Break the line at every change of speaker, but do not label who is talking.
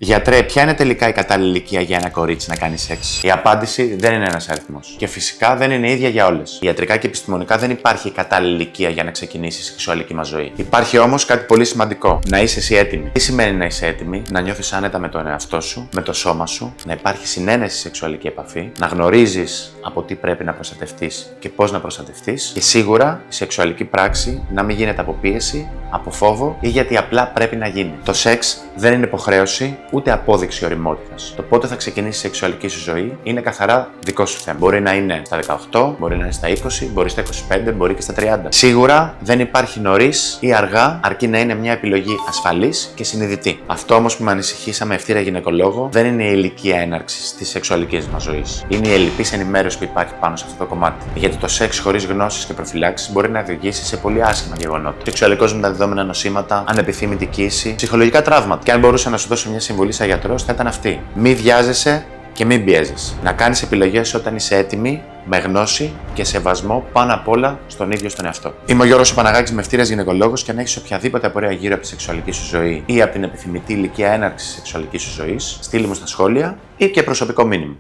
Γιατρέ, ποια είναι τελικά η κατάλληλη ηλικία για ένα κορίτσι να κάνει σεξ? Η απάντηση δεν είναι ένας αριθμός. Και φυσικά δεν είναι ίδια για όλες. Ιατρικά και επιστημονικά δεν υπάρχει η κατάλληλη ηλικία για να ξεκινήσει η σεξουαλική μας ζωή. Υπάρχει όμως κάτι πολύ σημαντικό. Να είσαι εσύ έτοιμη. Τι σημαίνει να είσαι έτοιμη? Να νιώθεις άνετα με τον εαυτό σου, με το σώμα σου, να υπάρχει συνένεση στη σεξουαλική επαφή, να γνωρίζεις από τι πρέπει να προστατευτείς και πώς να προστατευτείς. Και σίγουρα η σεξουαλική πράξη να μην γίνεται από πίεση, από φόβο ή γιατί απλά πρέπει να γίνει. Το σεξ δεν είναι υποχρέωση ούτε απόδειξη ωριμότητας. Το πότε θα ξεκινήσει η σεξουαλική σου ζωή είναι καθαρά δικό σου θέμα. Μπορεί να είναι στα 18, μπορεί να είναι στα 20, μπορεί στα 25, μπορεί και στα 30. Σίγουρα δεν υπάρχει νωρίς ή αργά, αρκεί να είναι μια επιλογή ασφαλής και συνειδητή. Αυτό όμως που με ανησυχεί σαν με ευθύρα γυναικολόγο δεν είναι η ηλικία έναρξης της σεξουαλικής μας ζωής. Είναι η ελλειπής ενημέρωση που υπάρχει πάνω σε αυτό το κομμάτι. Γιατί το σεξ χωρίς γνώσεις και προφυλάξεις μπορεί να οδηγήσει σε πολύ άσχημα γεγονότα. Σεξουαλικώς μεταδεδομένα νοσήματα, ανεπιθύμητη κοίηση, ψυχολογικά τραύματα. Και αν μπορούσα να σου δώσω μια συμβουλή σαν γιατρός, θα ήταν αυτή. Μη βιάζεσαι και μην πιέζεσαι. Να κάνεις επιλογές όταν είσαι έτοιμη, με γνώση και σεβασμό πάνω απ' όλα στον ίδιο στον εαυτό. Είμαι ο Γιώργος Παναγάκης, με ευθύρας γυναικολόγος, και αν έχεις οποιαδήποτε απορία γύρω από τη σεξουαλική σου ζωή ή από την επιθυμητή ηλικία έναρξης της σεξουαλικής σου ζωής, στείλ μου στα σχόλια ή και προσωπικό μήνυμα.